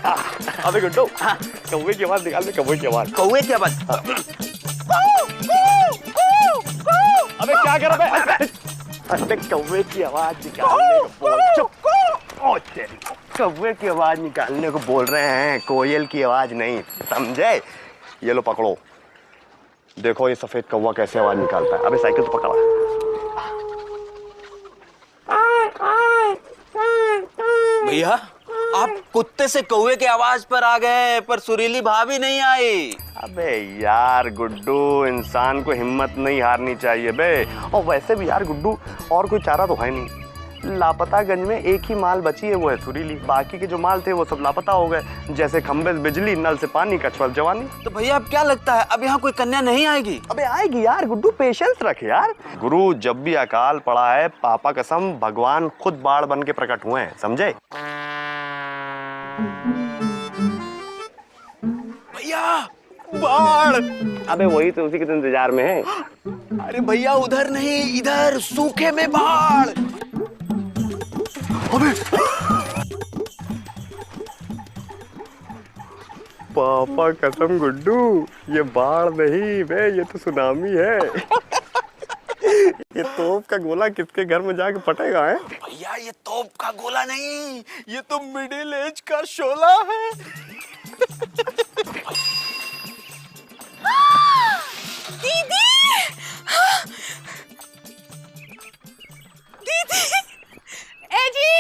अबे गुड्डू, कौवे की आवाज निकाल दे, कौवे की आवाज। कौवे की आवाज? अबे क्या कर रहा है? अबे कौवे की आवाज निकालने को बोल। चुप। ओ तेरी, कौवे की आवाज निकालने को बोल रहे हैं, कोयल की आवाज नहीं, समझे? ये लो पकड़ो, देखो ये सफेद कौवा कैसे आवाज निकालता है। अबे साइकिल तो पकड़ा। भैया, आप कुत्ते से कौवे की आवाज पर आ गए, पर सुरीली भाभी नहीं आई। अबे यार गुड्डू, इंसान को हिम्मत नहीं हारनी चाहिए बे। और वैसे भी यार गुड्डू, और कोई चारा तो है नहीं। लापतागंज में एक ही माल बची है, वो है सुरीली। बाकी के जो माल थे वो सब लापता हो गए, जैसे खंबे से बिजली, नल से पानी, कछुआ से जवानी। तो भैया अब क्या लगता है, अब यहाँ कोई कन्या नहीं आएगी? अबे आएगी यार गुड्डू, पेशेंस रख यार। गुरु, जब भी अकाल पड़ा है, पापा कसम, भगवान खुद बाढ़ बन के प्रकट हुए हैं, समझे? भैया, बाढ़! अबे वही तो, उसी के तो इंतजार में है। अरे भैया, उधर नहीं, इधर सूखे में बाढ़। अबे पापा कसम गुड्डू, ये बाढ़ नहीं बे, ये तो सुनामी है। ये तोप का गोला किसके घर में जाके फटेगा है? भैया, ये तोप का गोला नहीं, ये तो मिडिल एज का शोला है। दीदी! दीदी! ए जी!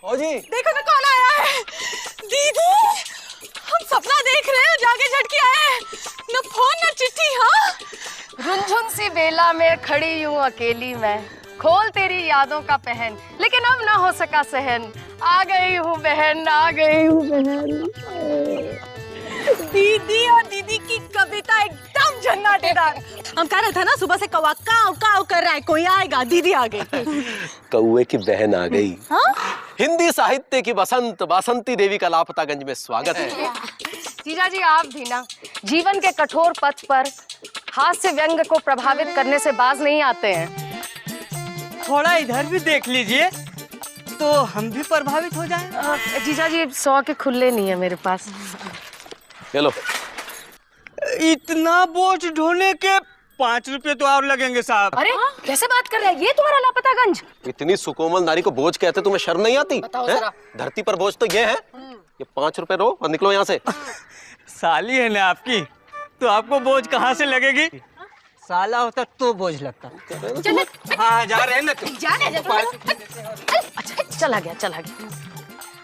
ओ जी, देखो ना कौन आया है। दीदी, हम सपना देख रहे हैं, जाके झटके आए। न फोन न चिट्ठी। हाँ, रुंझुन सी बेला में खड़ी हूँ अकेली मैं, खोल तेरी यादों का पहन, लेकिन अब ना हो सका सहन। आ गई हूँ बहन, आ गई हूँ बहन। दीदी और दीदी की कविता एकदम जन्नतेदार। हम कह रहे थे ना, सुबह से कौवा काव काव कर रहा है, कोई आएगा। दीदी आ गई। कौवे की बहन आ गई। हाँ? हिंदी साहित्य की बसंत बासंती देवी का लापतागंज में स्वागत है। जीजा जी, आप भी ना जीवन के कठोर पथ पर हास्य व्यंग को प्रभावित करने से बाज नहीं आते हैं। थोड़ा इधर भी देख लीजिए तो हम भी प्रभावित हो जाएं। जीजा जी, 100 के खुले नहीं है मेरे पास। चलो, इतना बोझ ढोने के 5 रुपए तो और लगेंगे साहब। अरे कैसे बात कर रहे हैं, ये तुम्हारा लापतागंज? इतनी सुकोमल नारी को बोझ कहते, तुम्हें शर्म नहीं आती? बताओ है? जरा। धरती पर बोझ तो ये है। ये 5 रुपए रो और निकलो यहाँ से। साली है ना आपकी, तो आपको बोझ कहाँ से लगेगी? साला होता तो बोझ लगता। चले। हाँ, जा रहे हैं ना। अच्छा, चला गया।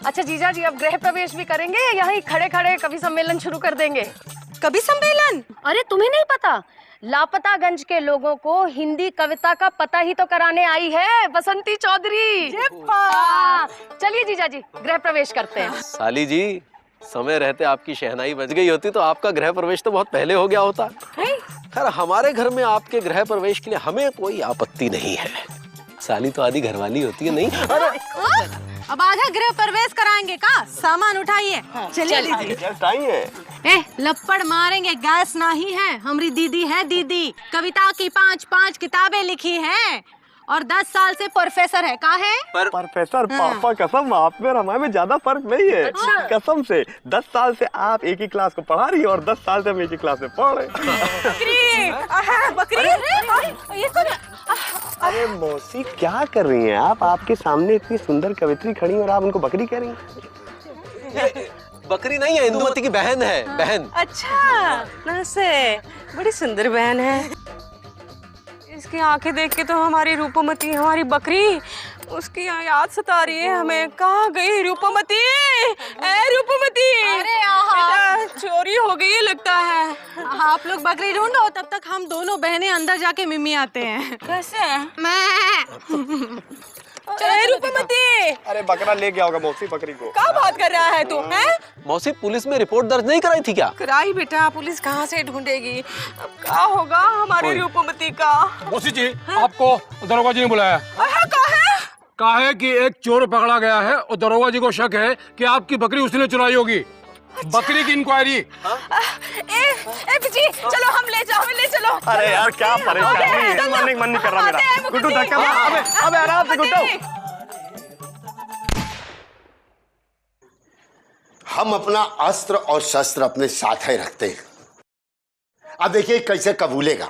अच्छा जीजा जी, अब गृह प्रवेश भी करेंगे, यहीं खड़े खड़े कवि सम्मेलन शुरू कर देंगे? कवि सम्मेलन? अरे तुम्हें नहीं पता, लापतागंज के लोगों को हिंदी कविता का पता ही तो कराने आई है बसंती चौधरी। चलिए जीजा जी, गृह प्रवेश करते हैं। साली जी, समय रहते आपकी शहनाई बज गई होती तो आपका गृह प्रवेश तो बहुत पहले हो गया होता। खैर, हमारे घर में आपके गृह प्रवेश के लिए हमें कोई आपत्ति नहीं है। साली तो आधी घरवाली होती है, नहीं? अब आधा गृह प्रवेश कराएंगे का? सामान उठाइए। चलिए। गेस्ट आई है। लपड़ मारेंगे, गैस नहीं है। हमारी दीदी है, दीदी कविता की 5 किताबें लिखी हैं और 10 साल से प्रोफेसर है। का है? प्रोफेसर, पापा कसम, आप में और हमारे में ज्यादा फर्क नहीं है। कसम से 10 साल से आप एक ही क्लास को पढ़ा रही है और 10 साल से हम एक ही क्लास में पढ़ रहे हैं। बकरी। ये तो अरे मौसी, क्या कर रही हैं आप? आपके सामने इतनी सुंदर कवित्री खड़ी और आप उनको बकरी कह रही हैं? बकरी नहीं है, इंदुमती की बहन है। बहन। अच्छा, नमस्ते। बड़ी सुंदर बहन है। इसकी आंखें देख के तो हमारी रूपमती, हमारी बकरी, उसकी याद सता रही है हमें। कहाँ गई रूपमती? ए रूपमती! अरे बेटा, चोरी हो गई लगता है। आप लोग बकरी ढूंढो, तब तक हम दोनों बहनें अंदर जाके मिमी आते हैं। कैसे? मैं रूपमती! अरे बकरा ले गया होगा मौसी बकरी को। क्या बात कर रहा है तू? हैं? मौसी, पुलिस में रिपोर्ट दर्ज नहीं कराई थी क्या? कराई बेटा, पुलिस कहाँ से ढूंढेगी? अब क्या होगा हमारी रूपमती का? मौसी जी, आपको दरोगा जी ने बुलाया। कहा है कि एक चोर पकड़ा गया है और दरोगा जी को शक है कि आपकी बकरी उसने चुराई होगी। अच्छा। बकरी की इंक्वायरी। जी, चलो हम ले जाओ, ले चलो। अरे यार, क्या परेशानी है, मन नहीं कर रहा मेरा। गुड्डू धक्का मार। अबे आराम से गुड्डू। हम अपना अस्त्र और शस्त्र अपने साथ ही रखते हैं। अब देखिए कैसे कबूलेगा।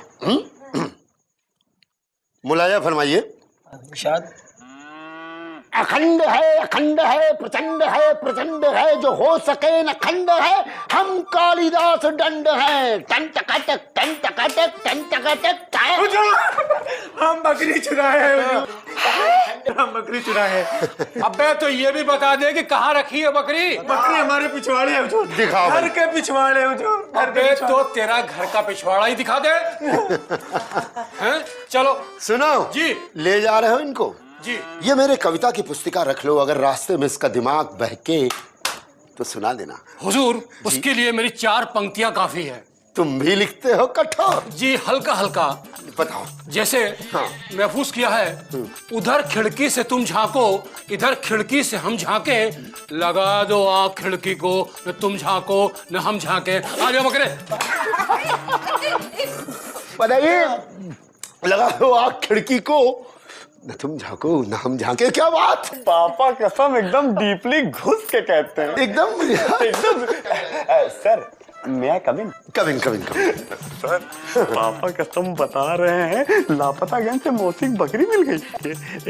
मुलाया फरमाइए। अखंड है प्रचंड है जो हो सके न खंड है, हम कालिदास दंड है। टन टकाटक टन टकाटक टन टकाटक। हम बकरी चुराए हैं, हम बकरी चुराए हैं। अबे तो ये भी बता दे कि कहाँ रखी है बकरी? बकरी हमारे पिछवाड़े है हुजूर। दिखाओ। घर के पिछवाड़े हुजूर। अबे तो तेरा घर का पिछवाड़ा ही दिखा दे। हैं? चलो सुनो जी, ले जा रहे हो इनको जी। ये मेरे कविता की पुस्तिका रख लो, अगर रास्ते में इसका दिमाग बहके तो सुना देना। हुजूर उसके लिए मेरी 4 पंक्तियां काफी है। तुम भी लिखते हो कठोर? जी हल्का हल्का। बताओ। जैसे महफूज किया है, उधर खिड़की से तुम झांको, इधर खिड़की से हम झांके, लगा दो आँख खिड़की को, न तुम झांको न हम झांके। आ जाओ बकरे। बताइए, लगा दो आँख खिड़की को, न तुम झांको न हम झांके। क्या बात? पापा कसम एकदम डीपली घुस के कहते हैं। एकदम एकदम। सर मैं कमिंग सर पापा कसम बता रहे हैं, लापतागंज से मौसी बकरी मिल गई।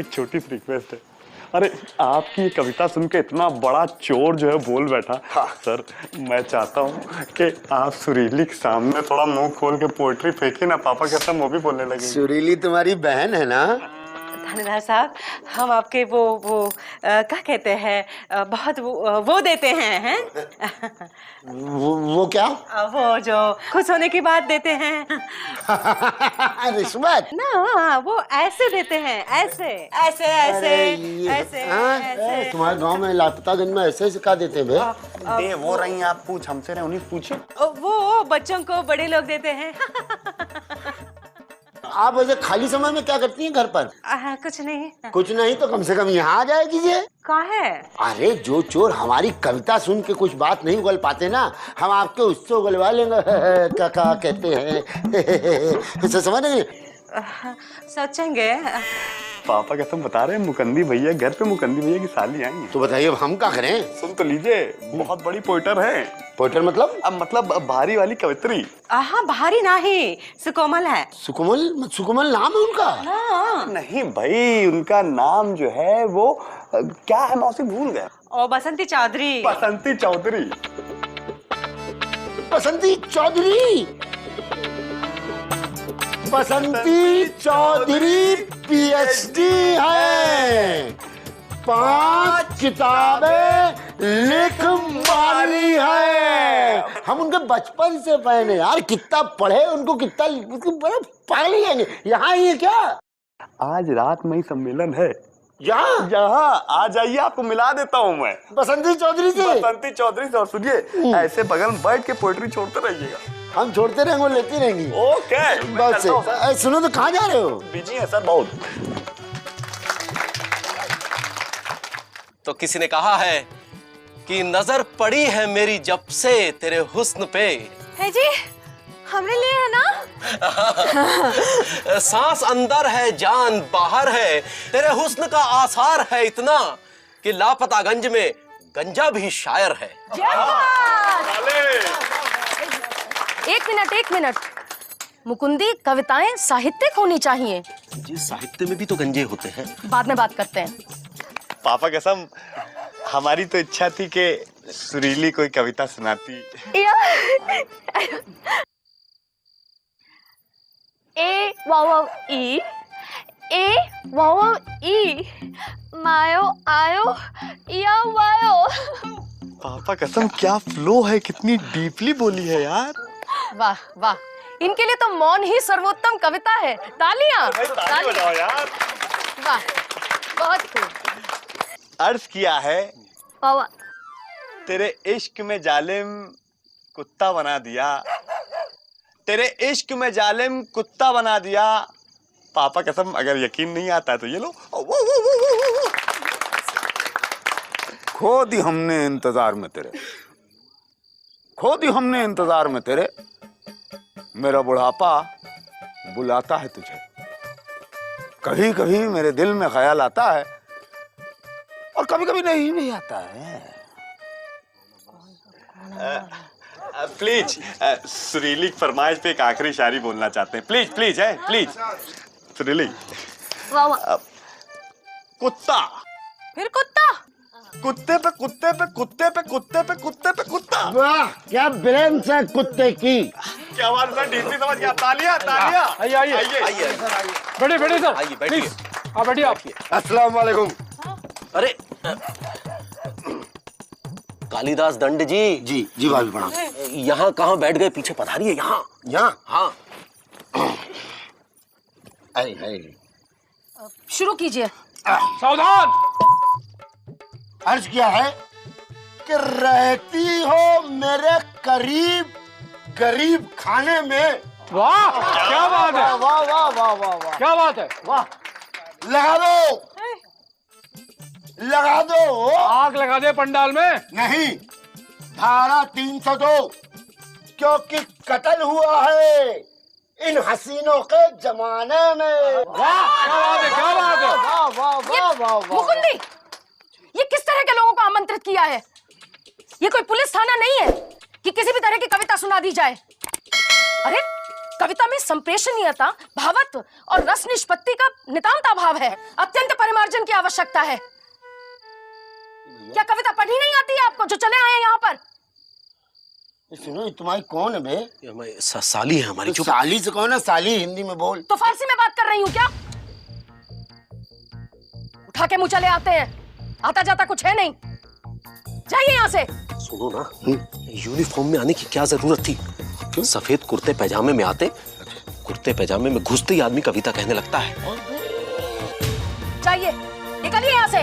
एक छोटी सी रिक्वेस्ट है, अरे आपकी ये कविता सुन के इतना बड़ा चोर जो है बोल बैठा। हाँ। सर मैं चाहता हूँ कि आप सुरीली के सामने थोड़ा मुंह खोल के पोएट्री फेंके ना, पापा कसम वो भी बोलने लगे। सुरीली तुम्हारी बहन है ना? थानेदार साहब, हम आपके वो क्या कहते हैं, बहुत वो देते हैं, वो क्या? वो जो खुश होने की बात देते हैं। रिश्वत ना, वो ऐसे देते हैं, ऐसे ऐसे ऐसे ऐसे ऐसे। तुम्हारे गांव में लापतागंज में ऐसे सिखा देते हैं। दे वो रही आप पूछ हमसे रहे, उन्हीं पूछे। वो बच्चों को बड़े लोग देते हैं। आप वैसे खाली समय में क्या करती हैं घर पर? कुछ नहीं। कुछ नहीं तो कम से कम यहाँ आ जाए कीजिए। कहाँ है? अरे जो चोर हमारी कविता सुन के कुछ बात नहीं उगल पाते ना, हम आपके उससे उगलवा लेंगे। क्या कहते हैं? समझ नहीं? सोचेंगे। पापा कसम बता रहे हैं, मुकंदी भैया घर पे, मुकंदी भैया की साली आएंगी। तो बताइए अब हम क्या करें? सुन तो लीजिए, बहुत बड़ी पोइटर है। पोइटर मतलब? अब मतलब भारी वाली कवित्री। हाँ, भारी नहीं, सुकोमल है। सुकोमल नाम है उनका? नहीं भाई, उनका नाम जो है वो क्या है मौसी, भूल गए। ओ बसंती चौधरी। बसंती चौधरी। बसंती चौधरी। बसंती चौधरी पीएचडी है, 5 किताबें लिख मारी है। हम उनके बचपन से फैन है यार, कितना पढ़े उनको, कितना बड़े पागल ही हैं। यहाँ ही है क्या? आज रात में ही सम्मेलन है। यहाँ आ जाइए, आपको मिला देता हूँ मैं बसंती चौधरी से। बसंती चौधरी से। और सुनिए, ऐसे बगल में बैठ के पोएट्री छोड़ते रहिएगा। हम छोड़ते रहेंगे, वो लेती रहेंगी। ओके बस से। सुनो तो कहाँ जा रहे हो? बिजी है सर बहुत। तो किसी ने कहा है कि नजर पड़ी है मेरी जब से तेरे हुस्न पे। है जी, हमने लिए है ना? सांस अंदर है जान बाहर है, तेरे हुस्न का आसार है इतना कि लापतागंज में गंजा भी शायर है। एक मिनट। मुकुंदी, कविताएं साहित्यिक होनी चाहिए। जी साहित्य में भी तो गंजे होते हैं। बाद में बात करते हैं। पापा कसम हमारी तो इच्छा थी कि सुरीली कोई कविता सुनाती। ए वाव ई, ए वाव ई, मायो आयो या वायो। पापा कसम क्या फ्लो है, कितनी डीपली बोली है यार। वाह वाह, इनके लिए तो मौन ही सर्वोत्तम कविता है। तालियां। ताली बजाओ यार। वाह, बहुत खूब। अर्ज किया है, वावा तेरे इश्क में जालिम कुत्ता बना दिया, तेरे इश्क में जालिम कुत्ता बना दिया। पापा कसम अगर यकीन नहीं आता है तो ये लो। खो दी हमने इंतजार में तेरे, खो दी हमने इंतजार में तेरे, मेरा बुढ़ापा बुलाता है तुझे। कभी कभी मेरे दिल में ख्याल आता है और कभी कभी नहीं भी आता है। प्लीज सुरीली फरमाइश पे एक आखिरी शायरी बोलना चाहते हैं। प्लीज प्लीज है प्लीज। सुरीली। वाह वाह। कुत्ता। फिर कुत्ता? कुत्ते पे कुत्ते पे कुत्ते पे कुत्ते पे कुत्ते पे कुत्ता। वाह क्या ब्रेन से कुत्ते की। क्या बात है, डीपी समझ गया। तालियां तालियां। आइए आइए आइए बैठिए बैठिए सर। आइए बैठिए। आप बैठिए आप। अस्सलाम वालेकुम। अरे कालिदास दंड जी। जी भाभी प्रणाम। यहाँ कहाँ बैठ गए? पीछे पधारिए। यहाँ यहाँ। हाँ। शुरू कीजिए। सावधान। अर्ज किया है कि रहती हो मेरे करीब गरीब खाने में। वाह क्या बात है। वाह वाह वाह वाह वाह क्या बात है। वाह। लगा दो लगा दो। आग लगा दे पंडाल में। नहीं, धारा 302 क्योंकि कत्ल हुआ है इन हसीनों के जमाने में। वाह क्या बात है। क्या बात है। वाह वाह वाह वाह वाह। मुकुंदी, ये किस तरह के लोगों को आमंत्रित किया है? ये कोई पुलिस थाना नहीं है कि किसी भी तरह की कविता सुना दी जाए। अरे कविता में संप्रेषणीयता, भावत्व और रस निष्पत्ति का नितांत अभाव है। अत्यंत परिमार्जन की आवश्यकता है। क्या कविता पढ़नी नहीं आती है आपको जो चले आए हैं यहाँ पर? सुनो, ये तुम्हारी कौन है बे? साली है हमारी। तो साली से कौन है? साली हिंदी में बोल। तो फारसी में बात कर रही हूँ क्या? उठा के मुंह चले आते हैं, आता जाता कुछ है नहीं। जाइए यहाँ से। सुनो ना, यूनिफॉर्म में आने की क्या जरूरत थी? सफेद कुर्ते पैजामे में आते, कुर्ते पैजामे में घुसते ही आदमी कविता कहने लगता है। जाइए, निकलिए यहाँ से।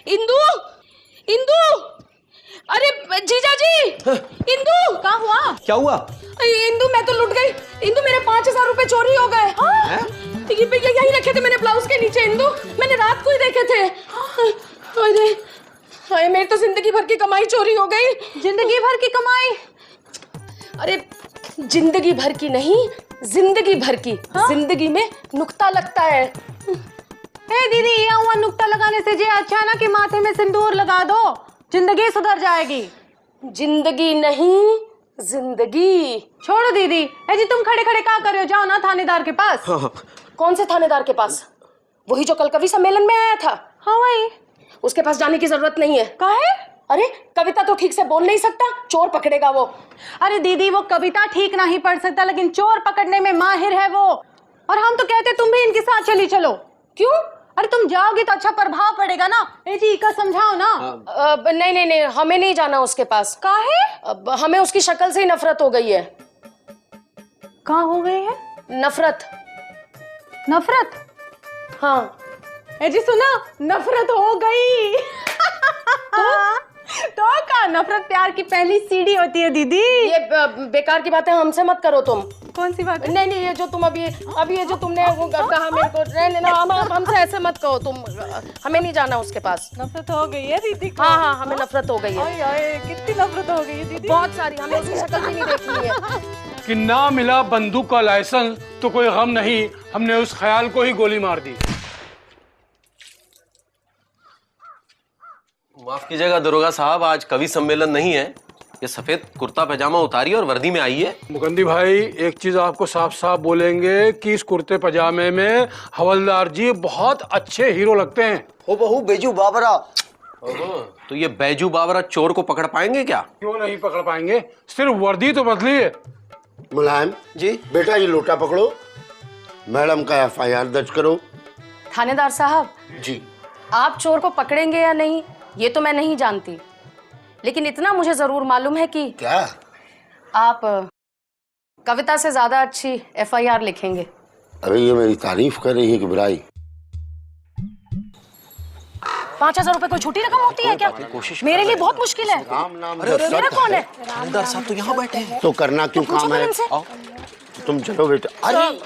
इंदु, इंदु, अरे जीजा जी, इंदु, क्या हुआ? क्या हुआ? इंदु मैं तो लुट गई। इंदु मेरे 5000 रुपए चोरी हो गए। ये यहीं रखे थे मैंने ब्लाउज के नीचे। इंदु मैंने रात को ही देखे थे। अरे हाय, मेरी तो जिंदगी भर की कमाई चोरी हो गई। जिंदगी भर की कमाई? अरे जिंदगी भर की नहीं, जिंदगी भर की। जिंदगी में नुक्ता लगता है। हे दीदी, ये हुआ नुक्ता लगाने से जे अच्छा ना कि माथे में सिंदूर लगा दो, जिंदगी सुधर जाएगी। जिंदगी नहीं, जिंदगी। छोड़ो दीदी। है जी, तुम खड़े खड़े क्या कर रहे हो? जाओ ना थानेदार के पास। कौन से थानेदार के पास? वही जो कल कवि सम्मेलन में आया था। हाँ वही। उसके पास जाने की जरूरत नहीं है। काहे? अरे कविता तो ठीक से बोल नहीं सकता, चोर पकड़ेगा वो। अरे दीदी, वो कविता ठीक नहीं पढ़ सकता, लेकिन चोर पकड़ने में माहिर है वो। और हम तो कहते तुम भी इनके साथ चली चलो। क्यों? अरे तुम जाओगे तो अच्छा प्रभाव पड़ेगा ना। ए जी का समझाओ ना। नहीं नहीं नहीं, हमें नहीं जाना उसके पास। काहे? हमें उसकी शक्ल से ही नफरत हो गई है। कहाँ हो गई है? नफरत। नफरत? हाँ। ए जी सुना, नफरत हो गई। तो का नफरत प्यार की पहली सीढ़ी होती है दीदी। ये बेकार की बातें हमसे मत करो तुम। कौन सी बात? नहीं नहीं, ये जो तुम अभी ये जो तुमने वो कहा मेरे को, हमसे ऐसे मत कहो तुम। हमें नहीं जाना उसके पास। नफरत हो गई है दीदी को? हाँ हाँ, हमें नफरत हो गई है। आए आए, कितनी नफरत हो गई है दीदी? बहुत सारी। हमें उसकी शक्ल भी नहीं देखनी है। कि ना मिला बंदूक का लाइसेंस तो कोई गम नहीं, हमने उस ख्याल को ही गोली मार दी। माफ कीजिएगा दरोगा साहब, आज कवि सम्मेलन नहीं है। ये सफेद कुर्ता पैजामा उतारिए और वर्दी में आइए। मुकंदी भाई, एक चीज आपको साफ साफ बोलेंगे कि इस कुर्ते पजामे में हवलदार जी बहुत अच्छे हीरो लगते हैं। हो बहू बेजू बाबरा। तो ये बैजू बावरा चोर को पकड़ पाएंगे क्या? क्यों नहीं पकड़ पाएंगे, सिर्फ वर्दी तो बदली है। मुलायम जी। बेटा ये लोटा पकड़ो, मैडम का FIR दर्ज करो। थानेदार साहब जी। आप चोर को पकड़ेंगे या नहीं ये तो मैं नहीं जानती, लेकिन इतना मुझे जरूर मालूम है कि क्या आप कविता से ज्यादा अच्छी FIR लिखेंगे। अरे ये मेरी तारीफ कर रही है कि बुराई? 5000 रुपए कोई छोटी रकम होती है क्या? मेरे लिए बहुत मुश्किल है। राम नाम मेरा कौन है? थानेदार साहब तो यहाँ बैठे हैं। तो करना क्यों काम है? तुम चलो बेटा। अरे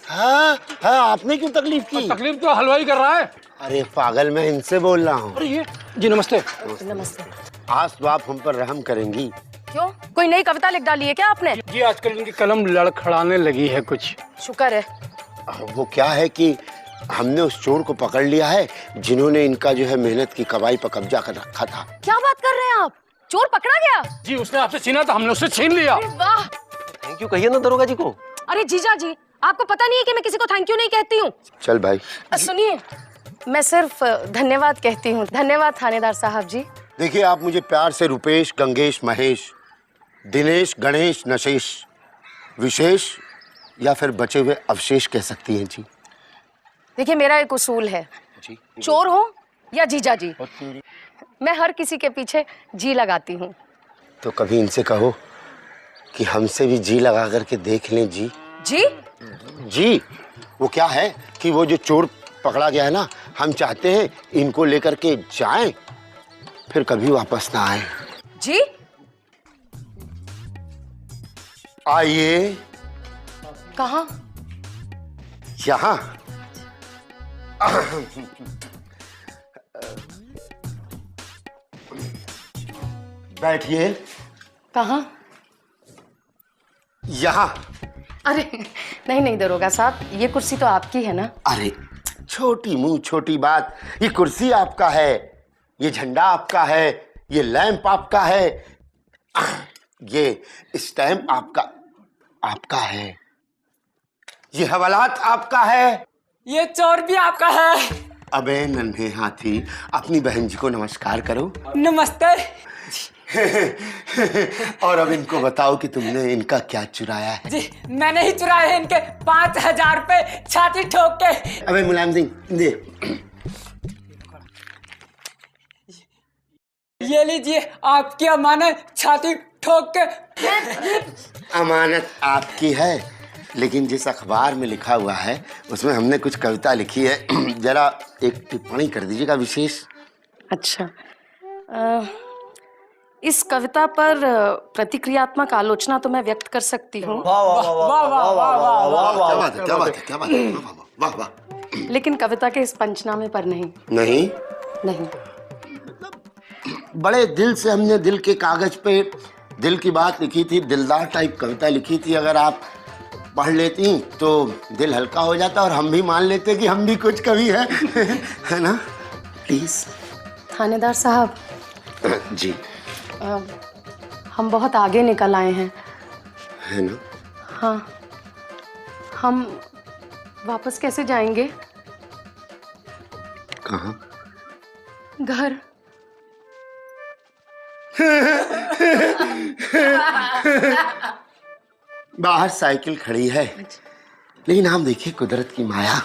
हाँ हाँ, आपने क्यों तकलीफ की? तकलीफ तो हलवाई कर रहा है। अरे पागल, मैं इनसे बोल रहा हूँ। अरे ये जी नमस्ते। नमस्ते। आज तो आप हम पर रहम करेंगी। क्यों, कोई नई कविता लिख डाली है क्या आपने? जी आजकल इनकी कलम लड़खड़ाने लगी है कुछ। शुक्र है। वो क्या है कि हमने उस चोर को पकड़ लिया है जिन्होंने इनका जो है मेहनत की कमाई पर कब्जा कर रखा था। क्या बात कर रहे हैं आप? चोर पकड़ा गया? जी उसने आपसे छीना था, हमने उससे छीन लिया। अरे वाह! थैंक यू कहिए ना दरोगा जी को। अरे जीजा जी, आपको पता नहीं है कि मैं किसी को थैंक यू नहीं कहती हूँ। चल भाई। सुनिए, मैं सिर्फ धन्यवाद कहती हूँ। धन्यवाद थानेदार साहब जी। देखिए, आप मुझे प्यार से रुपेश, गंगेश, महेश, दिनेश, गणेश, नशेश, विशेष या फिर बचे हुए अवशेष कह सकती हैं जी। देखिए, मेरा एक उसूल है, चोर हो या जीजा जी, मैं हर किसी के पीछे जी लगाती हूँ। तो कभी इनसे कहो कि हमसे भी जी लगा करके देख लें जी। जी? जी, वो क्या है कि वो जो चोर पकड़ा गया है ना, हम चाहते हैं इनको लेकर के जाएं, फिर कभी वापस ना आए। जी? आइए। कहाँ? यहाँ। बैठिए। कहाँ? यहाँ। अरे नहीं नहीं दरोगा साहब, ये कुर्सी तो आपकी है ना। अरे छोटी मुंह छोटी बात, ये कुर्सी आपका है, ये झंडा आपका है, ये लैंप आपका है, ये स्टैम्प आपका है, ये हवालात आपका है, ये चोर भी आपका है। अबे नन्हे हाथी, अपनी बहन जी को नमस्कार करो। नमस्ते। और अब इनको बताओ कि तुमने इनका क्या चुराया है। जी मैंने ही चुराए हैं इनके 5,000 रुपए छाती ठोक के। अबे मुलायम सिंह दे। ये लीजिए आपकी अमानत छाती ठोक के। अमानत आपकी है, लेकिन जिस अखबार में लिखा हुआ है उसमें हमने कुछ कविता लिखी है, जरा एक टिप्पणी कर दीजिएगा विशेष। अच्छा, इस कविता पर प्रतिक्रियात्मक आलोचना तो मैं व्यक्त कर सकती हूँ। क्या बात है, क्या बात है, क्या बात है, वाह वाह। लेकिन कविता के इस पंचनामे पर नहीं। नहीं नहीं। बड़े दिल से हमने दिल के कागज पे दिल की बात लिखी थी, दिलदार टाइप कविता लिखी थी। अगर आप पढ़ लेती तो दिल हल्का हो जाता और हम भी मान लेते कि हम भी कुछ कवि हैं। है ना? प्लीज। थानेदार साहब जी। हम बहुत आगे निकल आए हैं। है ना? हाँ। हम वापस कैसे जाएंगे? कहाँ? घर। बाहर साइकिल खड़ी है, लेकिन आप देखिए कुदरत की माया।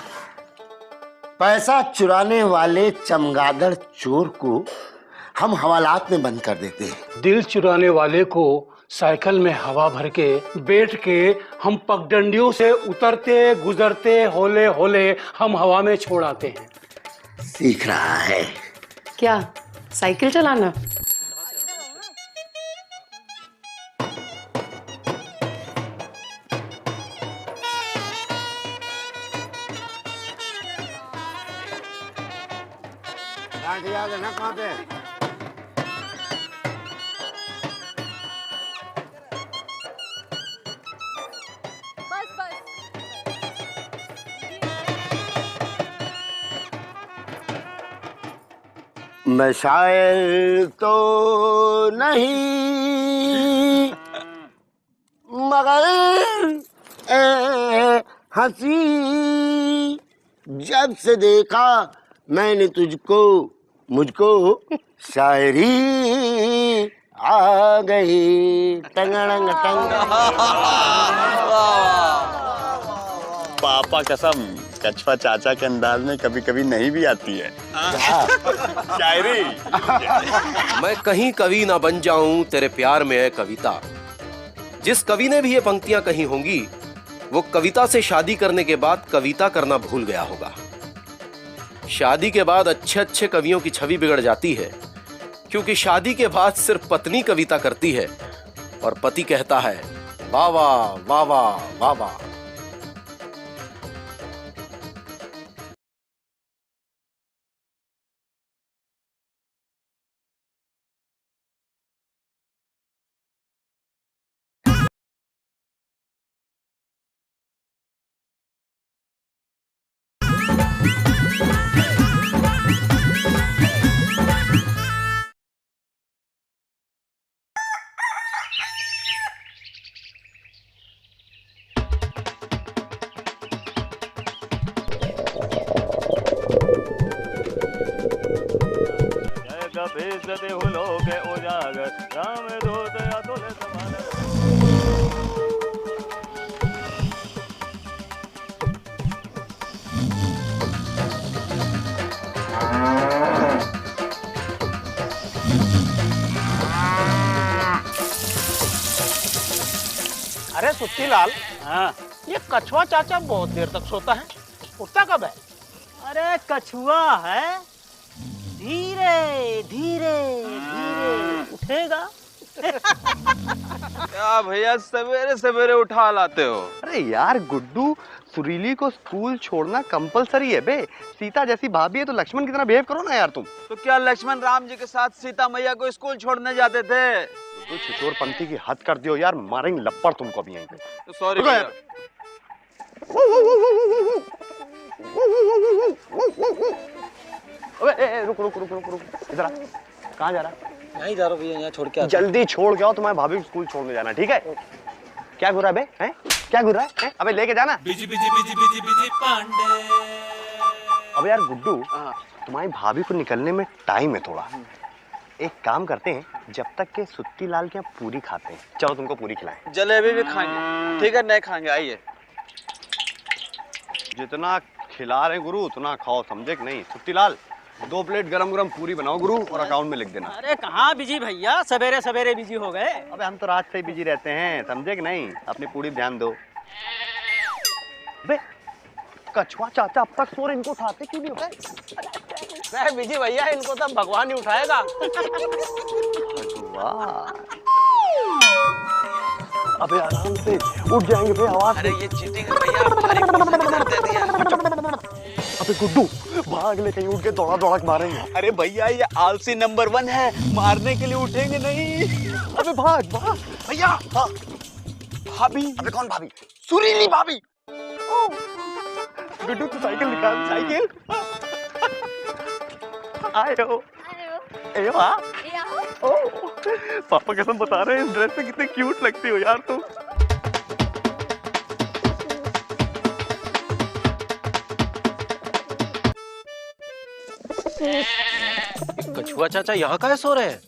पैसा चुराने वाले चमगादड़ चोर को हम हवालात में बंद कर देते हैं। दिल चुराने वाले को साइकिल में हवा भर के बैठ के हम पगडंडियों से उतरते गुजरते होले होले हम हवा में छोड़ आते हैं। सीख रहा है क्या? साइकिल चलाना? याद है ना कहाँ पे? बस बस। मैं शायर तो नहीं मगर हंसी, जब से देखा मैंने तुझको मुझको शायरी आ गई। टंगड़ंग टंग। पापा कसम, कछवा चाचा के अंदाज में कभी कभी नहीं भी आती है शायरी। मैं कहीं कवि ना बन जाऊं, तेरे प्यार में है कविता। जिस कवि ने भी ये पंक्तियां कही होंगी वो कविता से शादी करने के बाद कविता करना भूल गया होगा। शादी के बाद अच्छे अच्छे कवियों की छवि बिगड़ जाती है, क्योंकि शादी के बाद सिर्फ पत्नी कविता करती है और पति कहता है वाह वाह वाह वाह वाह वाह। दे लोके उजागर राम दूत अतुल समाना। अरे सुट्टी लाल, हाँ, ये कछुआ चाचा बहुत देर तक सोता है, उठता कब है? अरे कछुआ है, धीरे धीरे धीरे उठेगा। क्या भैया सवेरे सवेरे उठा लाते हो? अरे यार गुड्डू, सुरीली को स्कूल छोड़ना कंपलसरी है बे। सीता जैसी भाभी है तो लक्ष्मण की तरह बिहेव करो ना यार तुम। तो क्या लक्ष्मण राम जी के साथ सीता मैया को स्कूल छोड़ने जाते थे? तो छिछोरपंथी की हद कर दियो यार, मारेंगे लपड़ तुमको भी यहीं पे। तो सॉरी भैया। अबे रुक रुक रुक रुक रुक, इधर आ। कहाँ जा रहा? नहीं जा रहा भैया, यहाँ छोड़ के जल्दी छोड़ के आओ, तुम्हारे भाभी को स्कूल छोड़ने जाना, ठीक है? क्या घुर रहा है बे? हैं? क्या घुर रहा है? अबे लेके जाना। Busy busy busy busy busy Pandey. अबे यार गुड्डू, तुम्हारी भाभी को निकलने में टाइम है थोड़ा। एक काम करते हैं, जब तक के सुट्टी लाल के यहाँ पूरी खाते हैं, चलो तुमको पूरी खिलाएं। जलेबी भी खाएंगे, ठीक है? नहीं खाएंगे, आइए। जितना खिला रहे गुरु उतना खाओ, समझे कि नहीं? सुट्टी लाल 2 प्लेट गरम गरम पूरी बनाओ गुरु और अकाउंट में लिख देना। अरे कहाँ बिजी भैया, सवेरे सवेरे बिजी हो गए। अबे हम तो रात से ही बिजी रहते हैं, समझे कि नहीं? अपनी पूरी ध्यान दो। बे कछुआ चाचा अब तक सो रहे, इनको उठाते क्यों नहीं उठाए? बिजी भैया, इनको तो भगवान ही उठाएगा। अबे आराम से उठ जाएंगे भाई, आवाज। अरे ये चीटिंग है भैया, हमारी कुर्सी पे कर दे दिया। अबे गुड्डू भाग ले, कहीं उठ के दौड़ा दौड़ा मारेंगे। अरे भैया ये आलसी नंबर 1 है, मारने के लिए उठेंगे नहीं। अबे भाग भाग भैया। हाँ। भाभी। अबे कौन भाभी? सुरीली भाभी। गुड्डू तू साइकिल निकाल, साइकिल। आयो आयो हाँ। ओ पापा कसम बता रहे हैं, इस ड्रेस में कितने क्यूट लगती हो यार तुम। कछुआ चाचा यहाँ काहे सो रहे हैं?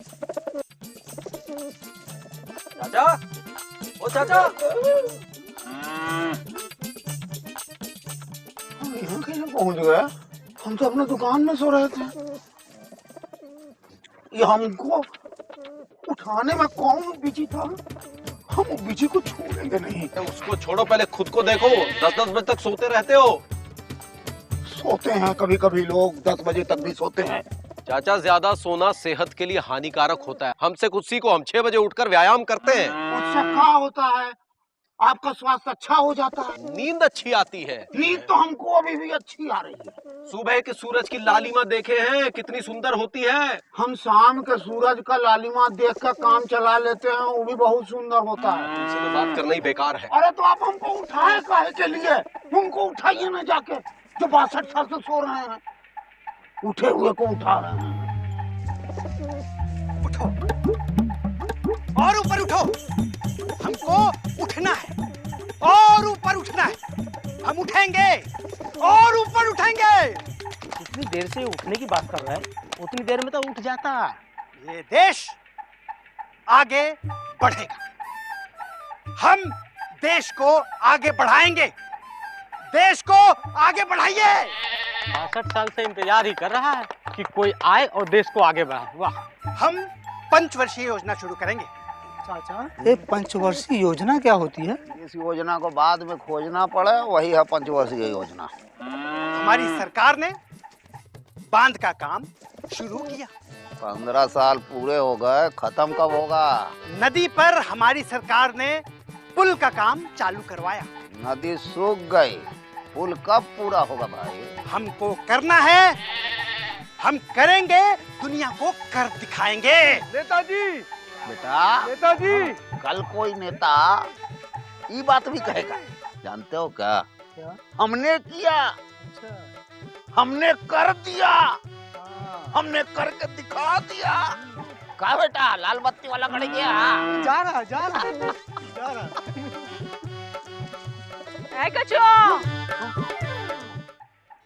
चाचा, ओ चाचा। यहाँ कैसे पहुंच गए? हम तो अपने दुकान में सो रहे थे। ये हमको उठाने में कौन बिजी था? हम बिजी को छोड़ेंगे नहीं। उसको छोड़ो, पहले खुद को देखो। 10-10 बजे तक सोते रहते हो। सोते हैं कभी कभी लोग, 10 बजे तक भी सोते हैं। चाचा ज्यादा सोना सेहत के लिए हानिकारक होता है। हमसे कुछ सीखो, हम 6 बजे उठकर व्यायाम करते हैं। उससे क्या होता है? आपका स्वास्थ्य अच्छा हो जाता है, नींद अच्छी आती है। नींद तो हमको अभी भी अच्छी आ रही है। सुबह के सूरज की लालिमा देखे हैं, कितनी सुंदर होती है। हम शाम के सूरज का लालिमा देख कर काम चला लेते हैं, वो भी बहुत सुंदर होता है। तुमसे तो बात करना ही बेकार है। अरे तो आप हमको उठाए काहे के लिए? उनको उठाइए ना जाके, जो 62 साल से सो रहे हैं। उठे हुए को उठा रहे हैं। उठो और ऊपर उठो, हमको उठना है और ऊपर उठना है। हम उठेंगे और ऊपर उठेंगे। जितनी देर से उठने की बात कर रहा है उतनी देर में तो उठ जाता। ये देश आगे बढ़ेगा, हम देश को आगे बढ़ाएंगे। देश को आगे बढ़ाइए। 62 साल से इंतजार ही कर रहा है कि कोई आए और देश को आगे बढ़ाए। वाह। हम पंचवर्षीय योजना शुरू करेंगे। चाचा, ये पंचवर्षीय योजना क्या होती है? इस योजना को बाद में खोजना पड़े, वही है पंचवर्षीय योजना। हमारी सरकार ने बांध का काम शुरू किया। 15 साल पूरे हो गए, खत्म कब होगा? नदी पर हमारी सरकार ने पुल का काम चालू करवाया। नदी सूख गई, पुल कब पूरा होगा भाई? हमको करना है, हम करेंगे, दुनिया को कर दिखाएंगे। नेताजी बेटा, नेताजी कल कोई नेता ये बात भी कहेगा, जानते हो क्या? हमने किया, हमने कर दिया, हमने करके दिखा दिया। क्या बेटा, लाल बत्ती वाला खड़ गया? जा रहा कछुआ,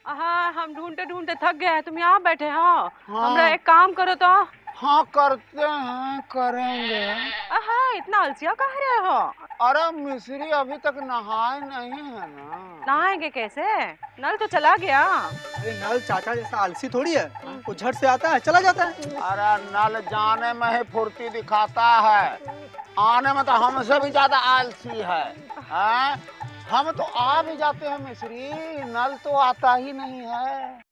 हाँ हम ढूंढते ढूंढते थक गए, तुम यहाँ बैठे हो। हमरा एक काम करो तो, हाँ करते हैं, करेंगे। हाँ, इतना अलसिया कह रहे हो? अरे मिस्री अभी तक नहाए नहीं है ना। नहाएंगे कैसे? नल तो चला गया। अरे नल चाचा जैसा आलसी थोड़ी है, वो झट से आता है चला जाता है। अरे नल जाने में ही फुर्ती दिखाता है, आने में तो हमसे भी ज्यादा आलसी है। हम तो आ भी जाते हैं मिस्री, नल तो आता ही नहीं है।